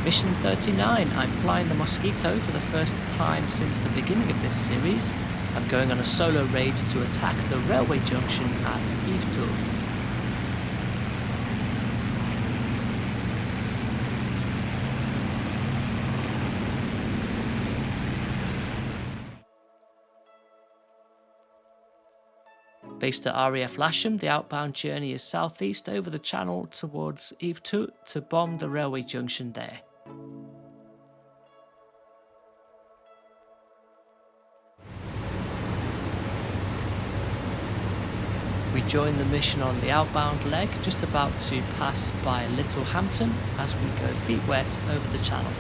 Mission 39, I'm flying the Mosquito for the first time since the beginning of this series. I'm going on a solo raid to attack the railway junction at Yvetot. Based at RAF Lasham, the outbound journey is southeast over the channel towards Yvetot to bomb the railway junction there. We join the mission on the outbound leg, just about to pass by Littlehampton as we go feet wet over the channel.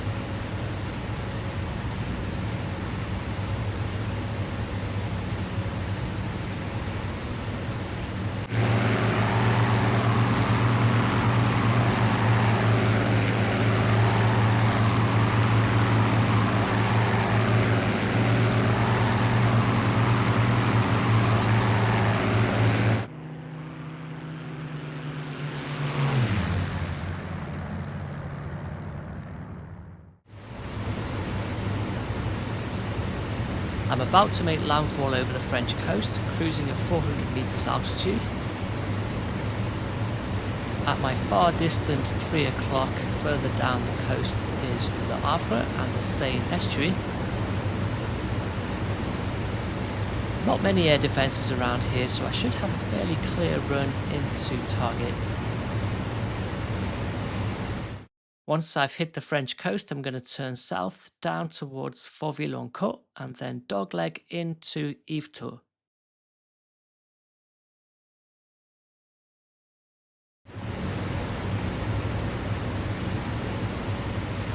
I'm about to make landfall over the French coast, cruising at 400 meters altitude. At my far distant 3 o'clock further down the coast is Le Havre and the Seine estuary. Not many air defences around here, so I should have a fairly clear run into target. Once I've hit the French coast, I'm going to turn south down towards Mk.VI and then dogleg into Yvetot.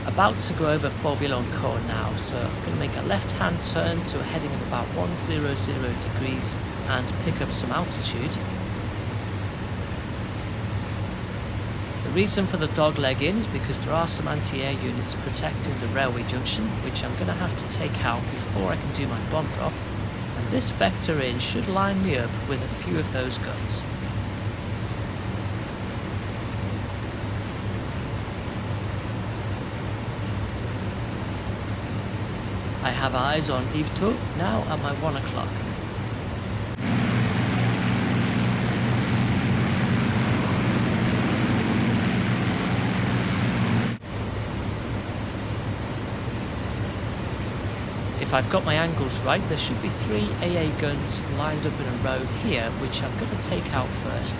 About to go over Mk.VI now, so I'm going to make a left-hand turn to a heading of about 100 degrees and pick up some altitude. The reason for the dogleg in is because there are some anti-air units protecting the railway junction, which I'm going to have to take out before I can do my bomb drop, and this vector in should line me up with a few of those guns. I have eyes on Yvetot now at my 1 o'clock. If I've got my angles right, there should be 3 AA guns lined up in a row here, which I'm going to take out first.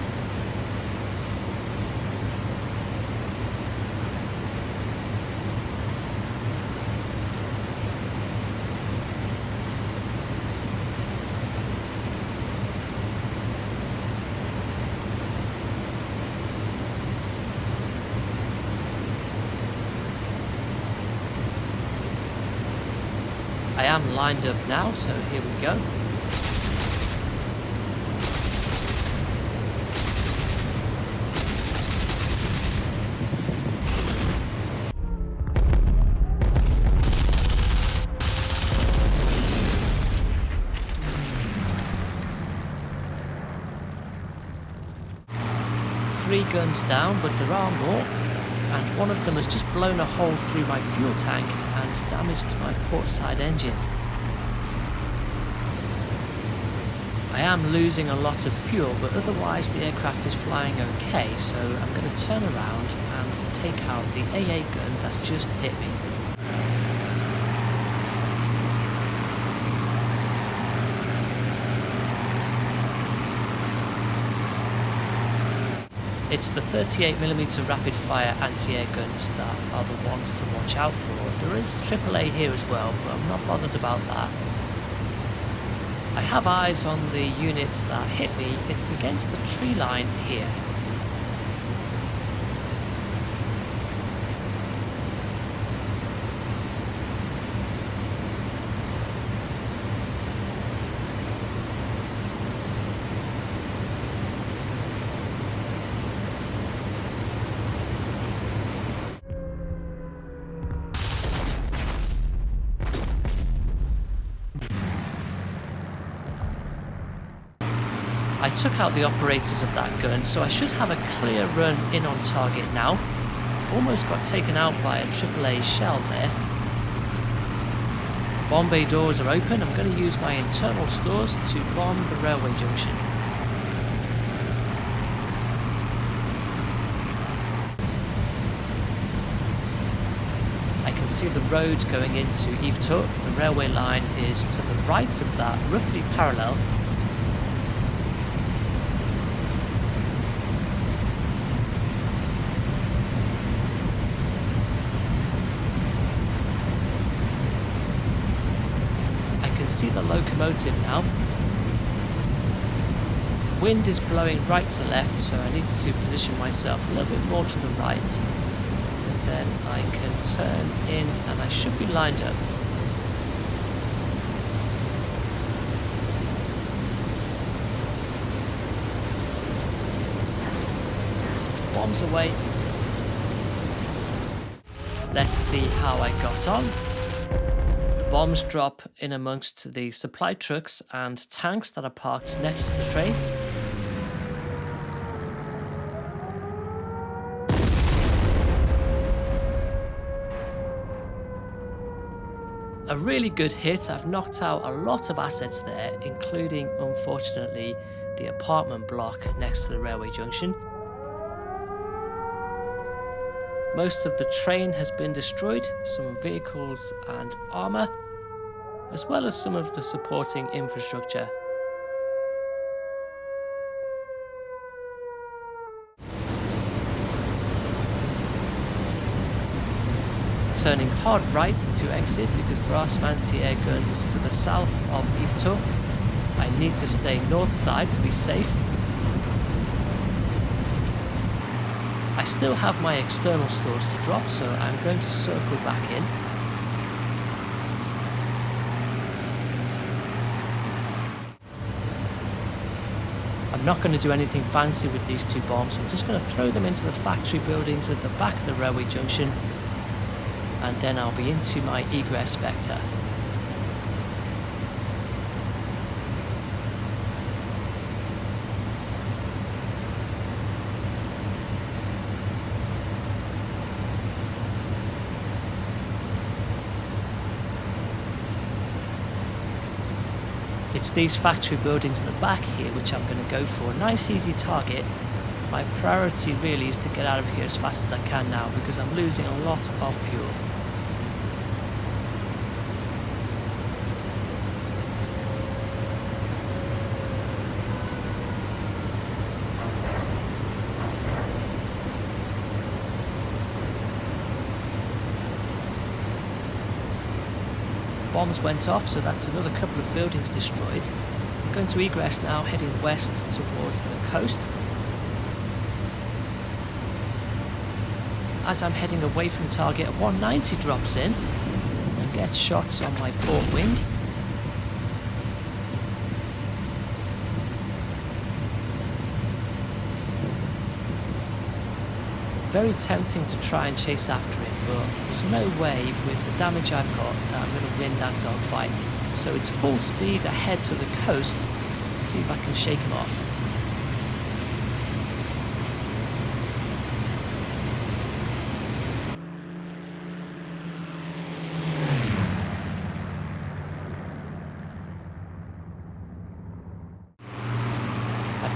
I am lined up now, so here we go. Three guns down, but there are more. And one of them has just blown a hole through my fuel tank and damaged my port side engine. I am losing a lot of fuel, but otherwise the aircraft is flying okay, so I'm going to turn around and take out the AA gun that just hit me. It's the 38mm rapid fire anti-air guns that are the ones to watch out for. There is AAA here as well, but I'm not bothered about that. I have eyes on the units that hit me. It's against the tree line here. I took out the operators of that gun, so I should have a clear run in on target now. almost got taken out by a AAA shell there. Bomb bay doors are open. I'm going to use my internal stores to bomb the railway junction. I can see the road going into Yvetot. The railway line is to the right of that, roughly parallel. See the locomotive now. Wind is blowing right to left, so I need to position myself a little bit more to the right, and then I can turn in and I should be lined up. Bombs away. Let's see how I got on. Bombs drop in amongst the supply trucks and tanks that are parked next to the train. A really good hit. I've knocked out a lot of assets there, including, unfortunately, the apartment block next to the railway junction. Most of the train has been destroyed, some vehicles and armour, as well as some of the supporting infrastructure. Turning hard right to exit because there are some anti-air guns to the south of Yvetot. I need to stay north side to be safe. I still have my external stores to drop, so I'm going to circle back in. I'm not going to do anything fancy with these two bombs. I'm just going to throw them into the factory buildings at the back of the railway junction, and then I'll be into my egress vector. It's these factory buildings at the back here which I'm going to go for. A nice easy target. My priority really is to get out of here as fast as I can now because I'm losing a lot of fuel. Bombs went off, so that's another couple of buildings destroyed. I'm going to egress now, heading west towards the coast. As I'm heading away from target, a 190 drops in and gets shots on my port wing. Very tempting to try and chase after it, but there's no way with the damage I've got that I'm going to win that dogfight. So it's full speed ahead to the coast, see if I can shake him off.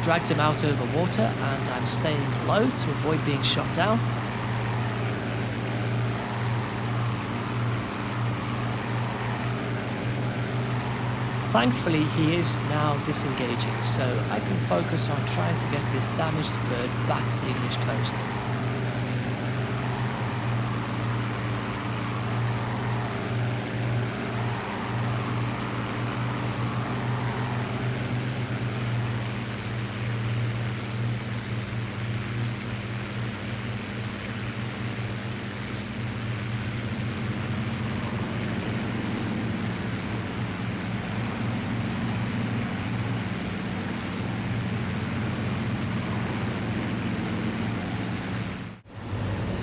Dragged him out over water and I'm staying low to avoid being shot down. Thankfully he is now disengaging, so I can focus on trying to get this damaged bird back to the English coast.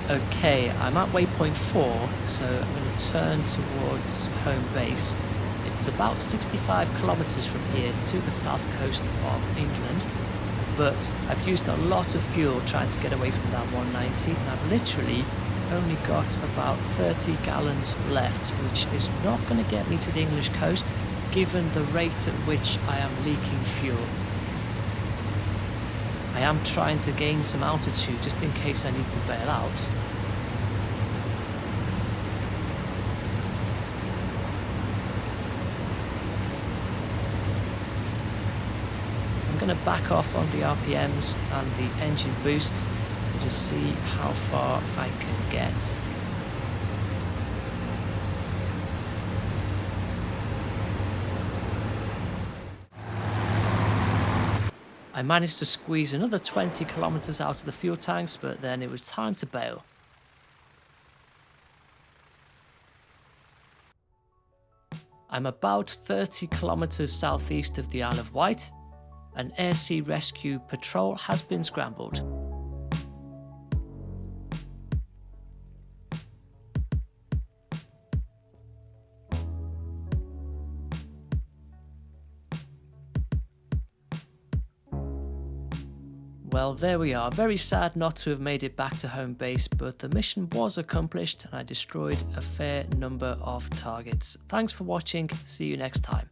Okay, I'm at waypoint 4, so I'm going to turn towards home base. It's about 65 kilometers from here to the south coast of England, but I've used a lot of fuel trying to get away from that 190, and I've literally only got about 30 gallons left, which is not going to get me to the English coast, given the rate at which I am leaking fuel. I am trying to gain some altitude just in case I need to bail out. I'm going to back off on the RPMs and the engine boost and just see how far I can get. I managed to squeeze another 20 kilometers out of the fuel tanks, but then it was time to bail. I'm about 30 kilometers southeast of the Isle of Wight. An air-sea rescue patrol has been scrambled. Well, there we are. Very sad not to have made it back to home base, but the mission was accomplished and I destroyed a fair number of targets. Thanks for watching. See you next time.